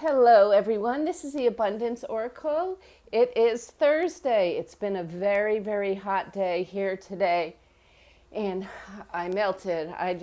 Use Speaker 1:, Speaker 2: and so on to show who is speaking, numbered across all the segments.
Speaker 1: Hello everyone, this is the Abundance Oracle. It is Thursday. It's been a very, very hot day here today and I melted. I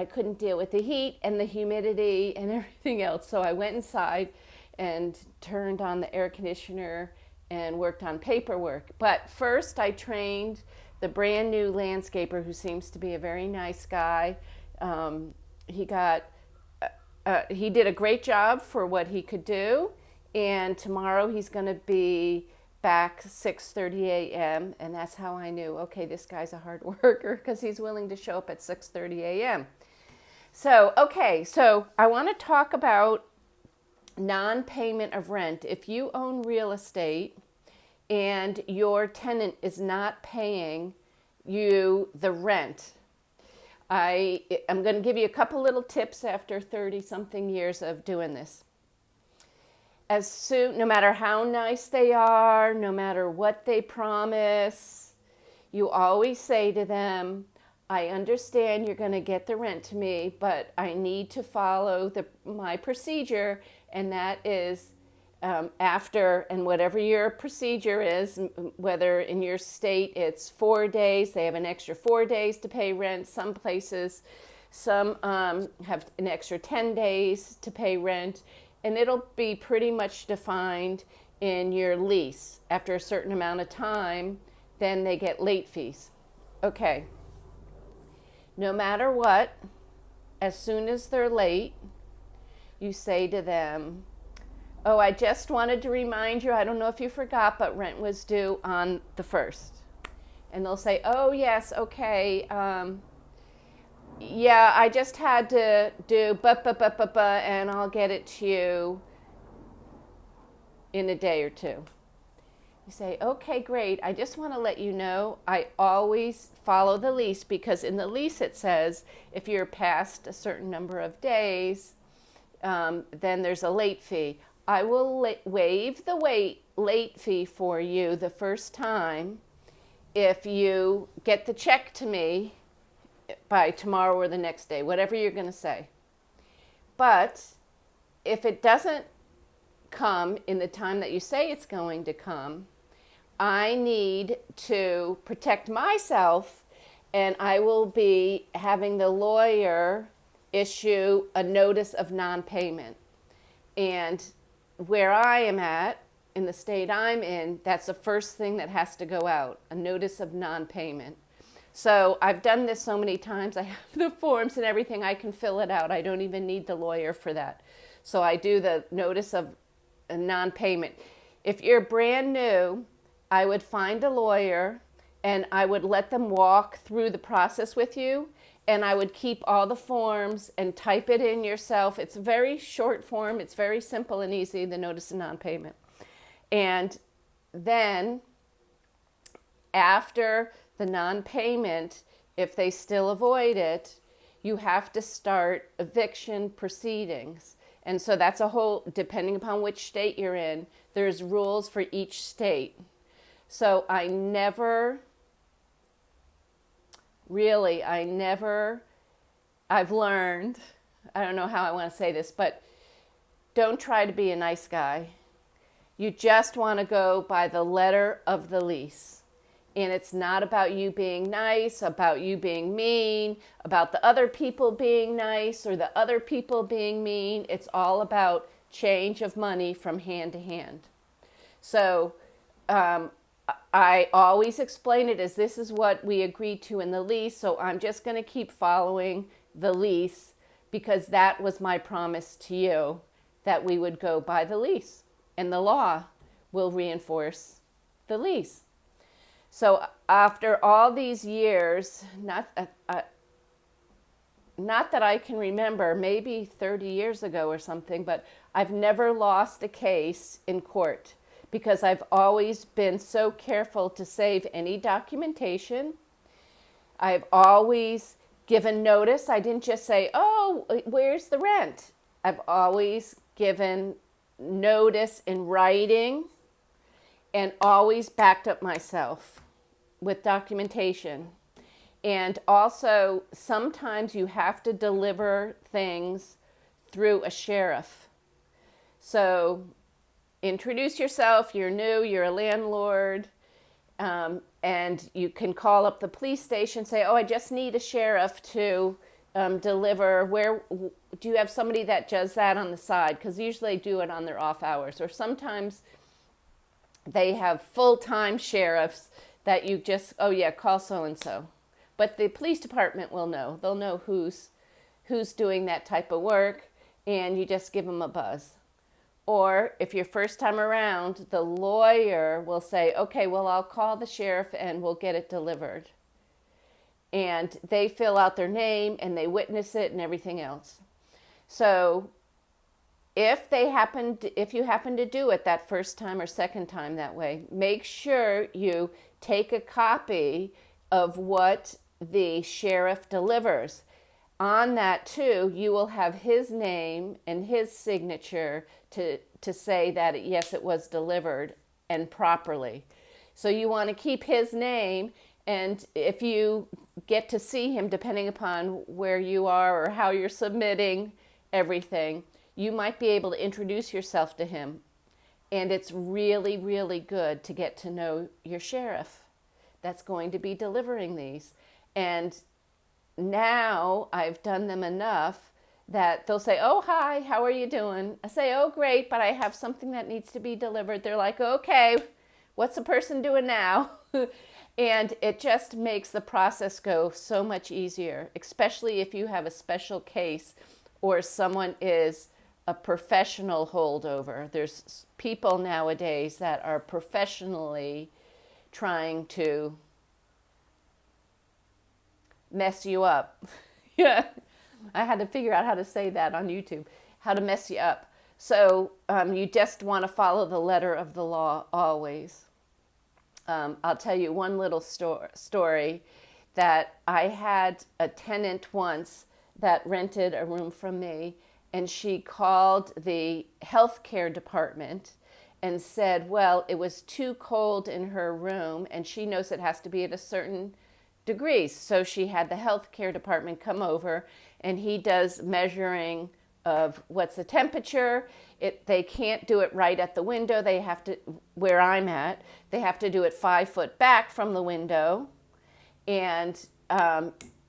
Speaker 1: couldn't deal with the heat and the humidity and everything else. So I went inside and turned on the air conditioner and worked on paperwork. But first I trained the brand new landscaper who seems to be a very nice guy. He did a great job for what he could do, and tomorrow he's going to be back 6:30 a.m. and that's how I knew, okay, this guy's a hard worker because he's willing to show up at 6:30 a.m. So I want to talk about non-payment of rent. If you own real estate and your tenant is not paying you the rent, I'm going to give you a couple little tips after 30-something years of doing this. No matter how nice they are, no matter what they promise, you always say to them, I understand you're going to get the rent to me, but I need to follow my procedure, and that is after, and whatever your procedure is, whether in your state it's 4 days, they have an extra 4 days to pay rent. Some places, some have an extra 10 days to pay rent, and it'll be pretty much defined in your lease. After a certain amount of time, then they get late fees. Okay. No matter what, as soon as they're late, you say to them, oh, I just wanted to remind you, I don't know if you forgot, but rent was due on the 1st. And they'll say, oh, yes, okay. Yeah, I just had to do and I'll get it to you in a day or two. You say, okay, great. I just want to let you know I always follow the lease, because in the lease it says if you're past a certain number of days, then there's a late fee. I will waive the late fee for you the first time if you get the check to me by tomorrow or the next day, whatever you're going to say. But if it doesn't come in the time that you say it's going to come, I need to protect myself, and I will be having the lawyer issue a notice of non-payment. And where I am at, in the state I'm in, that's the first thing that has to go out, a notice of non-payment. So I've done this so many times. I have the forms and everything. I can fill it out. I don't even need the lawyer for that. So I do the notice of a non-payment. If you're brand new, I would find a lawyer and I would let them walk through the process with you. And I would keep all the forms and type it in yourself. It's a very short form. It's very simple and easy, the notice of non-payment. And then after the non-payment, if they still avoid it, you have to start eviction proceedings. And so that's a whole, depending upon which state you're in, there's rules for each state. So I've learned, I don't know how I want to say this, but don't try to be a nice guy. You just want to go by the letter of the lease. And it's not about you being nice, about you being mean, about the other people being nice or the other people being mean. It's all about change of money from hand to hand. So, I always explain it as this is what we agreed to in the lease, so I'm just going to keep following the lease because that was my promise to you, that we would go by the lease, and the law will reinforce the lease. So after all these years, not that I can remember, maybe 30 years ago or something, but I've never lost a case in court, because I've always been so careful to save any documentation. I've always given notice. I didn't just say, oh, where's the rent? I've always given notice in writing and always backed up myself with documentation. And also, sometimes you have to deliver things through a sheriff. So introduce yourself, you're new, you're a landlord, and you can call up the police station, say, oh, I just need a sheriff to deliver. Where do you have somebody that does that on the side? Because usually they do it on their off hours, or sometimes they have full-time sheriffs that you just, oh yeah, call so-and-so. But the police department will know. They'll know who's doing that type of work, and you just give them a buzz. Or if you're first time around, the lawyer will say, okay, well, I'll call the sheriff and we'll get it delivered. And they fill out their name and they witness it and everything else. So if you happen to do it that first time or second time that way, make sure you take a copy of what the sheriff delivers. On that too, you will have his name and his signature to say that yes, it was delivered and properly. So you want to keep his name, and if you get to see him, depending upon where you are or how you're submitting everything, you might be able to introduce yourself to him. And it's really, really good to get to know your sheriff that's going to be delivering these. And now I've done them enough that they'll say, oh, hi, how are you doing? I say, oh, great, but I have something that needs to be delivered. They're like, okay, what's the person doing now? And it just makes the process go so much easier, especially if you have a special case or someone is a professional holdover. There's people nowadays that are professionally trying to mess you up. Yeah, I had to figure out how to say that on YouTube, how to mess you up. So you just want to follow the letter of the law always. I'll tell you one little story that I had a tenant once that rented a room from me, and she called the healthcare department and said, well, it was too cold in her room and she knows it has to be at a certain degrees. So she had the healthcare department come over, and he does measuring of what's the temperature. They can't do it right at the window. They have to, where I'm at, they have to do it 5 foot back from the window. And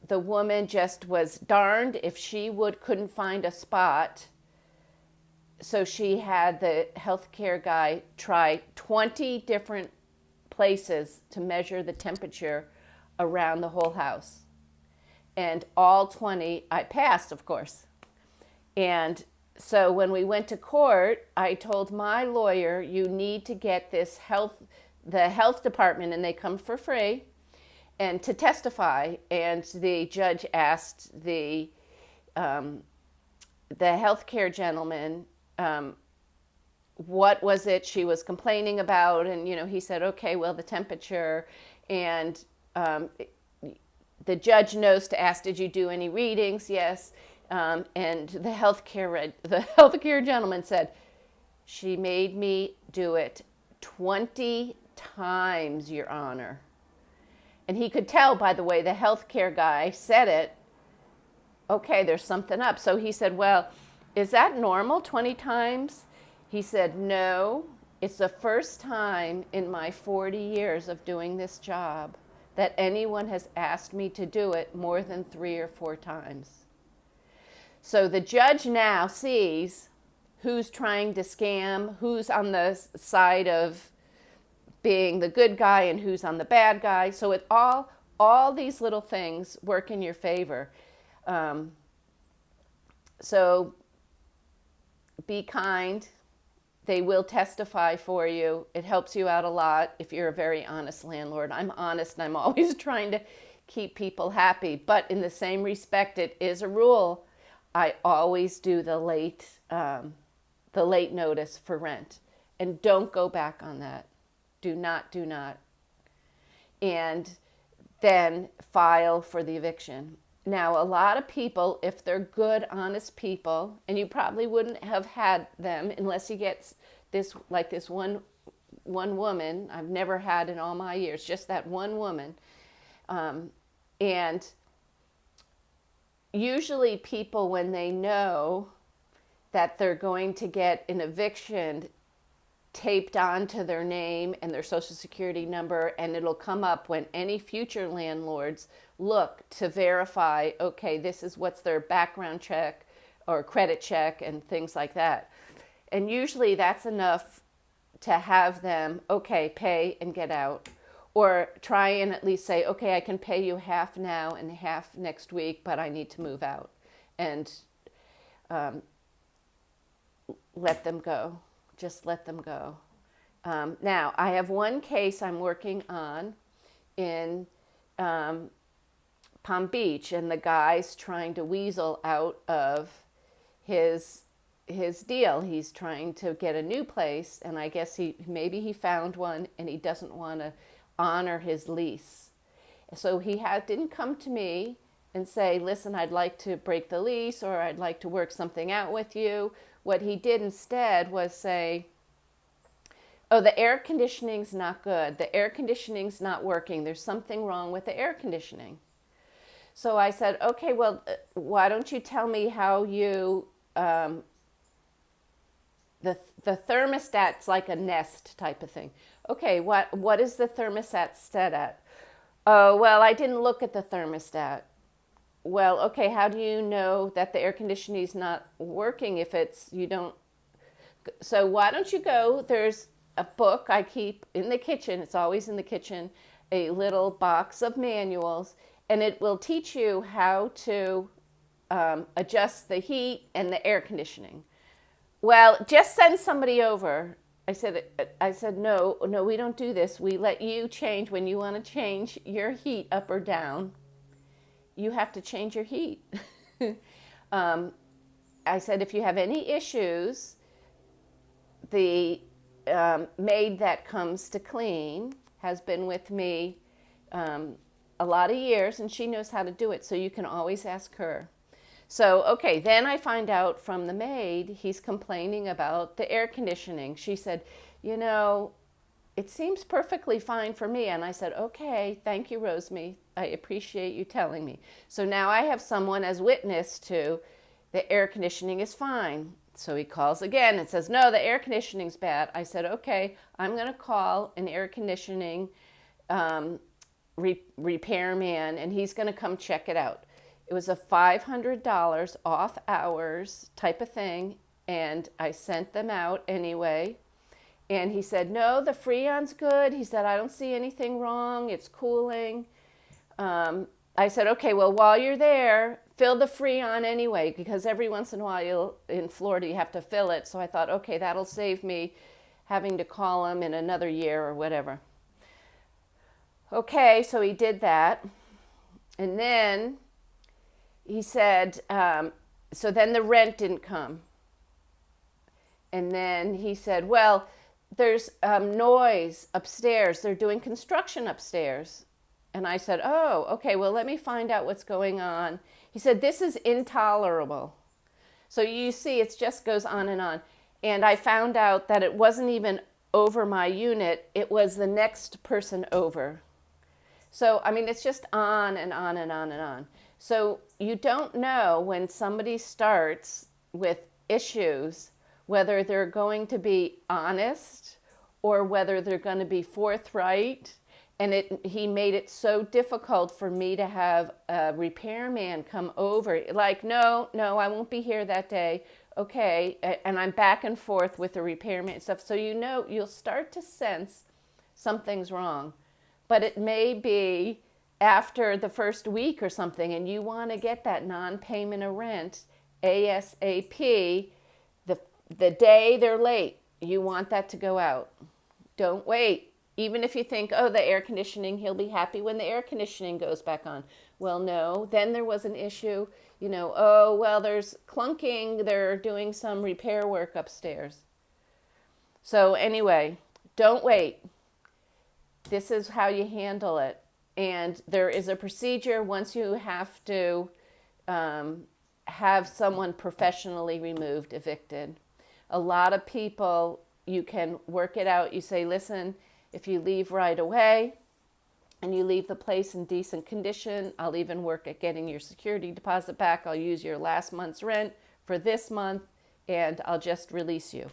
Speaker 1: the woman just was darned if she couldn't find a spot. So she had the healthcare guy try 20 different places to measure the temperature around the whole house. And all 20, I passed, of course. And so when we went to court, I told my lawyer, you need to get the health department, and they come for free, and to testify. And the judge asked the healthcare gentleman, what was it she was complaining about? And, he said, okay, well, the temperature. And the judge knows to ask, did you do any readings? Yes. And the healthcare gentleman said, she made me do it 20 times, Your Honor. And he could tell by the way the healthcare guy said it, okay, there's something up. So he said, well, is that normal, 20 times? He said, no, it's the first time in my 40 years of doing this job that anyone has asked me to do it more than 3 or 4 times. So the judge now sees who's trying to scam, who's on the side of being the good guy and who's on the bad guy. So it all these little things work in your favor. So be kind. They will testify for you. It helps you out a lot if you're a very honest landlord. I'm honest, and I'm always trying to keep people happy. But in the same respect, it is a rule. I always do the late notice for rent. And don't go back on that. Do not. And then file for the eviction. Now, a lot of people, if they're good, honest people, and you probably wouldn't have had them unless you get this one woman. I've never had in all my years, just that one woman. And usually people, when they know that they're going to get an eviction taped onto their name and their social security number, and it'll come up when any future landlords look to verify, okay, this is what's their background check or credit check and things like that. And usually that's enough to have them, okay, pay and get out. Or try and at least say, okay, I can pay you half now and half next week, but I need to move out. And let them go. Just let them go. Now, I have one case I'm working on in Palm Beach, and the guy's trying to weasel out of his deal. He's trying to get a new place, and I guess maybe he found one, and he doesn't want to honor his lease. So he didn't come to me and say, listen, I'd like to break the lease, or I'd like to work something out with you. What he did instead was say, oh, the air conditioning's not good. The air conditioning's not working. There's something wrong with the air conditioning. So I said, okay, well, why don't you tell me how you, the thermostat's like a Nest type of thing. Okay, what is the thermostat set at? Oh, well, I didn't look at the thermostat. Well, okay, how do you know that the air conditioning is not working if you don't? So why don't you go, there's a book I keep in the kitchen, it's always in the kitchen, a little box of manuals, and it will teach you how to adjust the heat and the air conditioning. Well, just send somebody over. I said, no, we don't do this. We let you change when you want to change your heat up or down. You have to change your heat. I said, if you have any issues, the maid that comes to clean has been with me a lot of years, and she knows how to do it, so you can always ask her. So, okay, then I find out from the maid, he's complaining about the air conditioning. She said, it seems perfectly fine for me. And I said, okay, thank you, Rosemary. I appreciate you telling me. So now I have someone as witness to the air conditioning is fine. So he calls again and says, no, the air conditioning's bad. I said, okay, I'm going to call an air conditioning repairman, and he's going to come check it out. It was a $500 off hours type of thing, and I sent them out anyway. And he said, no, the Freon's good. He said, I don't see anything wrong. It's cooling. I said, okay, well, while you're there, fill the Freon anyway, because every once in a while in Florida you have to fill it. So I thought, okay, that'll save me having to call him in another year or whatever. Okay, so he did that. And then he said, so then the rent didn't come. And then he said, well, there's noise upstairs. They're doing construction upstairs. And I said, oh, okay, well, let me find out what's going on. He said, this is intolerable. So you see, it just goes on. And I found out that it wasn't even over my unit. It was the next person over. So, I mean, it's just on and on and on and on. So you don't know when somebody starts with issues whether they're going to be honest or whether they're going to be forthright. And he made it so difficult for me to have a repairman come over. Like, no, I won't be here that day. Okay, and I'm back and forth with the repairman and stuff. So you'll start to sense something's wrong. But it may be after the first week or something, and you want to get that non-payment of rent ASAP. The day they're late, you want that to go out. Don't wait. Even if you think, oh, the air conditioning, he'll be happy when the air conditioning goes back on. Well, no. Then there was an issue, oh, well, there's clunking. They're doing some repair work upstairs. So anyway, don't wait. This is how you handle it. And there is a procedure once you have to have someone professionally removed, evicted. A lot of people, you can work it out. You say, listen, if you leave right away and you leave the place in decent condition, I'll even work at getting your security deposit back. I'll use your last month's rent for this month. and I'll just release you.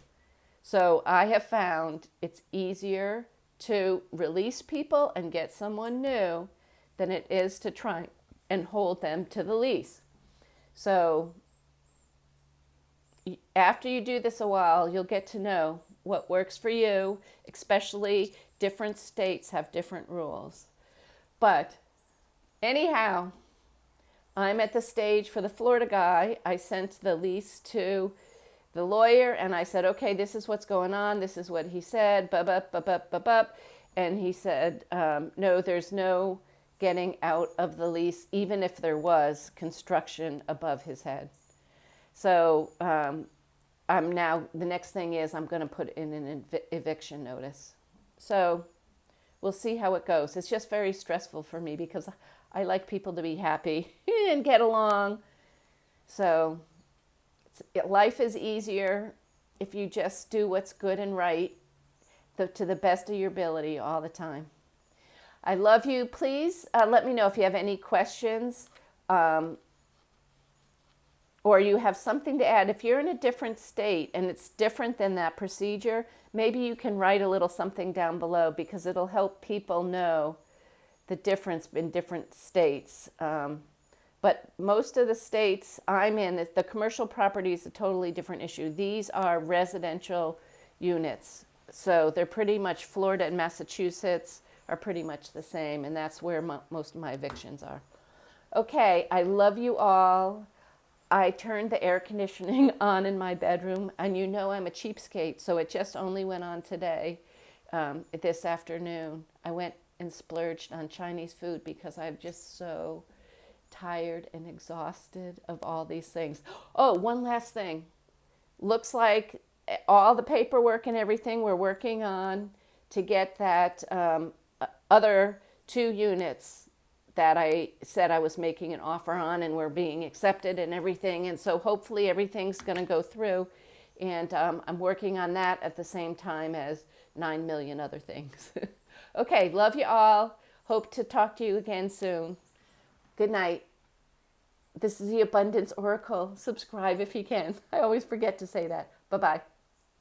Speaker 1: So I have found it's easier to release people and get someone new than it is to try and hold them to the lease. So after you do this a while, you'll get to know what works for you, especially different states have different rules. But anyhow, I'm at the stage for the Florida guy. I sent the lease to the lawyer and I said, okay, this is what's going on. This is what he said, and he said, no, there's no getting out of the lease, even if there was construction above his head. So I'm now, the next thing is I'm going to put in an eviction notice. So we'll see how it goes. It's just very stressful for me because I like people to be happy and get along. So life is easier if you just do what's good and right to the best of your ability all the time. I love you. Please let me know if you have any questions or you have something to add. If you're in a different state and it's different than that procedure, maybe you can write a little something down below because it'll help people know the difference in different states. But most of the states I'm in, the commercial property is a totally different issue. These are residential units. So they're pretty much, Florida and Massachusetts are pretty much the same, and that's where most of my evictions are. Okay, I love you all. I turned the air conditioning on in my bedroom, and you know I'm a cheapskate, so it just only went on today, this afternoon. I went and splurged on Chinese food because I'm just so tired and exhausted of all these things. Oh, one last thing. Looks like all the paperwork and everything we're working on to get that other 2 units that I said I was making an offer on and were being accepted and everything. And so hopefully everything's going to go through. And I'm working on that at the same time as 9 million other things. Okay, love you all. Hope to talk to you again soon. Good night. This is the Abundance Oracle. Subscribe if you can. I always forget to say that. Bye-bye.